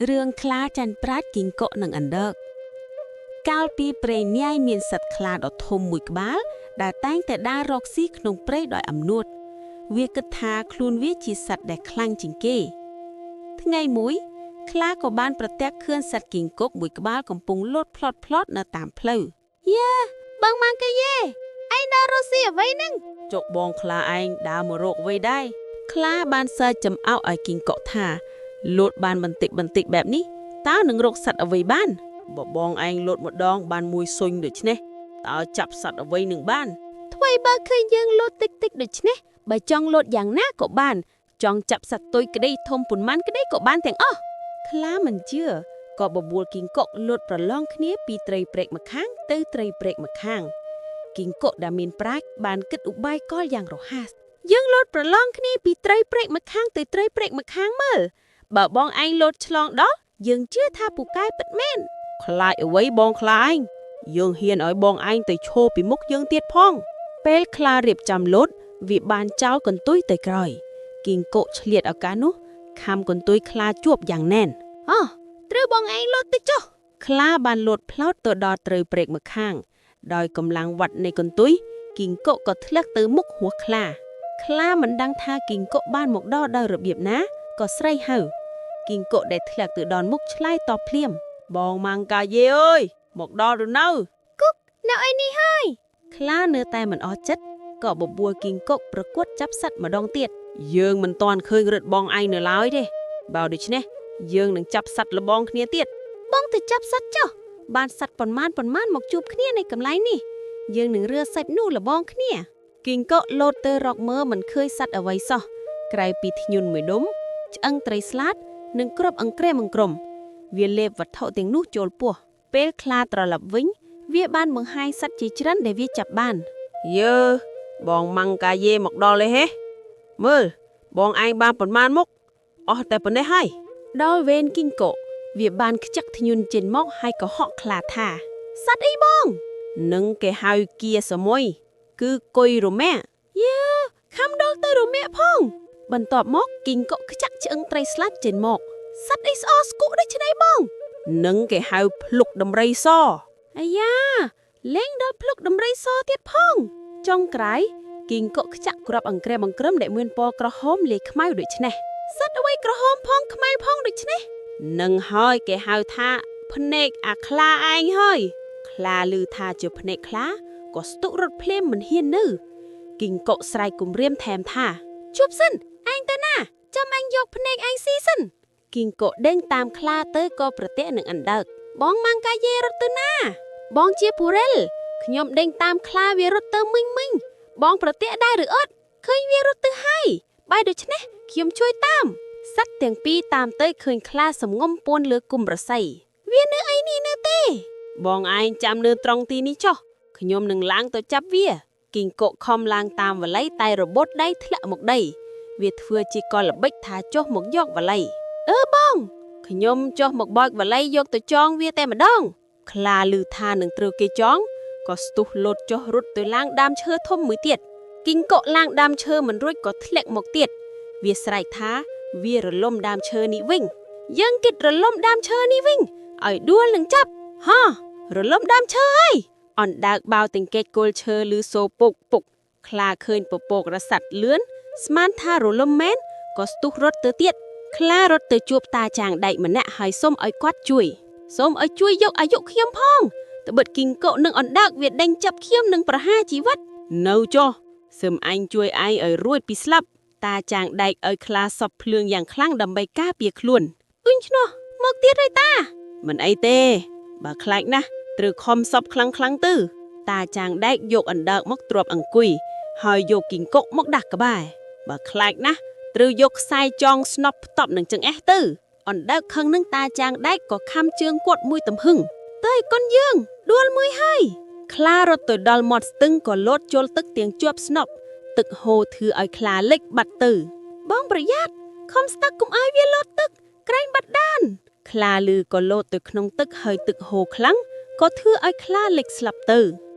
រឿងខ្លាចាញ់ប្រាជ្ញគីង្គក់និងអណ្ដើកកាលពីព្រៃនាយមានសត្វខ្លាដ៏ធំមួយក្បាលដែលតែងតែដើររកស៊ីក្នុងព្រៃដោយអំនួតវាគិតថាខ្លួនវាជាសត្វដែលខ្លាំងជាងគេថ្ងៃមួយខ្លាក៏បានប្រទះឃើញសត្វគីង្គក់មួយក្បាលកំពុងលោតផ្លត់នៅតាមផ្លូវយ៉ាបងម៉ាំងកាយេឯងដើររកស៊ីអ្វីហ្នឹងចុកបងខ្លាឯងដើរមករកអ្វីដែរខ្លាបានសើចចំអោឲ្យគីង្គក់ថាលោតបានបន្តិចបែបនេះតើនឹងរកសត្វអ្វីបានបើបងឯងលោតម្ដងបានមួយសុញដូច្នេះតើចាប់សត្វអ្វីនឹងបានថ្មីបើឃើញយើងលោតតិចដូច្នេះបើចង់លោតយ៉ាងណាក៏បានចង់ចាប់សត្វទុយក្តីធំប៉ុន្មានក្តីក៏បានទាំងអស់ខ្លាមិនជឿក៏បបួលគីង្គក់លោតប្រឡងគ្នាពីត្រីព្រែកម្ខាងទៅត្រីព្រែកម្ខាងគីង្គក់ដែលមានប្រាជ្ញបានគិតឧបាយកលយ៉ាងរហ័សយើងលោតប្រឡងគ្នាពីត្រីព្រែកម្ខាងទៅត្រីព្រែកម្ខាងមើលបើបងឯងលោតឆ្លងដល់យើងជឿថាពូកែពិតមែនខ្លាចអ្វីបងខ្លាឯងយើងហ៊ានឲ្យបងឯងទៅឈរពីមុខយើងទៀតផងពេលខ្លារៀបចំលោតវាបានចោលកន្ទុយទៅក្រោយគីង្គក់ឆ្លៀតឱកាសនោះខំកន្ទុយខ្លាជួបយ៉ាងណែនត្រូវបងឯងលោតតិចចុះខ្លាបានលោតផ្លោតទៅដល់ត្រីព្រែកម្ខាងដោយកម្លាំងវត្តនៃកន្ទុយគីង្គក់ក៏ធ្លាក់ទៅមុខហួសខ្លាមិនដឹងថាគីង្គក់បានមកដល់ដោយរបៀបណាក៏ស្រែកហៅគីង្គក់ដែលធ្លាក់ទៅដល់មុខឆ្លើយតបភ្លាមបងម៉ាំងកាយេអើយមកដល់ឬនៅគុកនៅឯនេះហើយខ្លានៅតែមិនអស់ចិត្តក៏បបួលគីង្គក់ប្រកួតចាប់សត្វម្ដងទៀតយើងមិនទាន់ឃើញរឹតបងឯងនៅឡើយទេបើដូច្នេះយើងនឹងចាប់សត្វលបងគ្នាទៀតបងទៅចាប់សត្វចុះបានសត្វប៉ុន្មានមកជួបគ្នានៅកន្លែងនេះយើងនឹងរើសាច់នោះលបងគ្នាគីង្គក់លោតទៅរកមើលមិនឃើញសត្វអ្វីសោះក្រៅពីធ្ញន់មួយដុំឆ្អឹងត្រីស្លាតនិងគ្រាប់អង្ក្រែមអង្ក្រមវាលេបវត្ថុទាំងនោះចូលពោះពេលខ្លាត្រឡប់វិញវាបានបង្ហាញសត្វជាច្រើនដែលវាចាប់បានយើបងម៉ាំងកាយេមកដល់ហើយហេមើលបងឯងបានប៉ុន្មានមុខអស់តែប៉ុណ្ណេះហើយដល់វេនគីង្គក់វាបានខ្ចឹកធ្ញន់ចេញមកហើយក៏ហក់ខ្លាថាសត្វអីបងនឹងគេហៅគៀសមុយគឺគុយរមាក់យើខំដល់ទៅរមាក់ផងបន្ទាប់មកគីង្គក់ខ្ចាក់ឆ្អឹងត្រីស្លាត់ចេញមកសត្វអីស្អស្គក់ដូចឆ្នៃបងនឹងគេហៅភ្លុកដំរីសអាយ៉ាលេងដល់ភ្លុកដំរីសទៀតផងចុងក្រោយគីង្គក់ខ្ចាក់គ្រាប់អង្ក្រែមអង្ក្រឹមដែលមានពណ៌ក្រហមលាយខ្មៅដូចនេះសត្វអ្វីក្រហមផងខ្មៅផងដូចនេះនឹងហើយគេហៅថាភ្នែកអាខ្លាឯងហើយខ្លាឮថាជាភ្នែកខ្លាក៏ស្ទុះរត់ភ្លាមមិនហ៊ាននៅគីង្គក់ស្រែកគំរាមថែមថាជប់សិនឯងទៅណាចាំអញយកភ្នែកឯងស៊ីសិនគីង្គក់ដេញតាមខ្លាទៅក៏ប្រទះនឹងអណ្ដើកបងម៉ាំងកាយេរត់ទៅណាបងជាពូរិលខ្ញុំដេញតាមខ្លាវារត់ទៅមិញបងប្រទះដែរឬអត់ឃើញវារត់ទៅហើយបែរដូច្នេះខ្ញុំជួយតាមសត្វទាំងពីរតាមទៅឃើញខ្លាសំងំពួនលើគុំរស័យវានៅឯនេះនៅទេបងឯងចាំនៅត្រង់ទីនេះចុះខ្ញុំនឹងឡើងទៅចាប់វាគីង្គក់ខំឡើងតាមវល័យតែរបត់ដៃធ្លាក់មកដីវាធ្វើជាកលល្បិចថាចុះមកយកវល័យបងខ្ញុំចុះមកបើកវល័យយកទៅចងវាតែម្ដងខ្លាឮថានឹងត្រូវគេចងក៏ស្ទុះលោតចុះរត់ទៅឡើងដើមឈើធំមួយទៀតគីង្គក់ឡើងដើមឈើមិនរួចក៏ធ្លាក់មកទៀតវាស្រែកថាវារលំដើមឈើនេះវិញយើងគិតរលំដើមឈើនេះវិញឲ្យដួលនឹងចាប់រលំដើមឈើហើយអណ្ដើកបោទាំងកេកគល់ឈើឬសូពុកខ្លាឃើញពពករស័តលឿនស្មានថារលំមែនក៏ស្ទុះរត់ទៅទៀតខ្លារត់ទៅជួបតាចាងដែកម្នាក់ហើយសុំឲ្យគាត់ជួយយកអាយុខ្ញុំផងត្បិតគីង្គក់និងអណ្ដើកវាដេញចាប់ខ្ញុំនឹងប្រហារជីវិតនៅចុះសឹមអញជួយឯងឲ្យរួចពីស្លាប់តាចាងដែកឲ្យខ្លាសពភ្លើងយ៉ាងខ្លាំងដើម្បីការពារខ្លួនអ៊ុញឆ្នោះមកទៀតហើយតាមិនអីទេបើខ្លាចណាស់ត្រូវខំសពខ្លាំងទៅតាចាងដែកយកអណ្ដើកមកទ្រាប់អង្គុយហើយយកគីង្គក់មកដាស់ក្បែរបើខ្លាចណាស់ត្រូវយកខ្សែចងស្នប់ផ្ទប់នឹងចង្អេះទៅអណ្ដើកខឹងនឹងតាចាងដែកក៏ខំជើងគាត់មួយទំហឹងទៅឲ្យកូនយើងដួលមួយហើយខ្លារត់ទៅដល់មាត់ស្ទឹងក៏លោតចូលទឹកទាំងជាប់ស្នប់ទឹកហូរធ្វើឲ្យខ្លាលិចបាត់ទៅបងប្រយ័ត្នខំស្ទឹកកុំឲ្យវាលោតទឹកក្រែងបាត់ដានខ្លាឮក៏លោតទៅក្នុងទឹកហើយទឹកហូរខ្លាំងក៏ធ្វើឲ្យខ្លាលិចស្លាប់ទៅ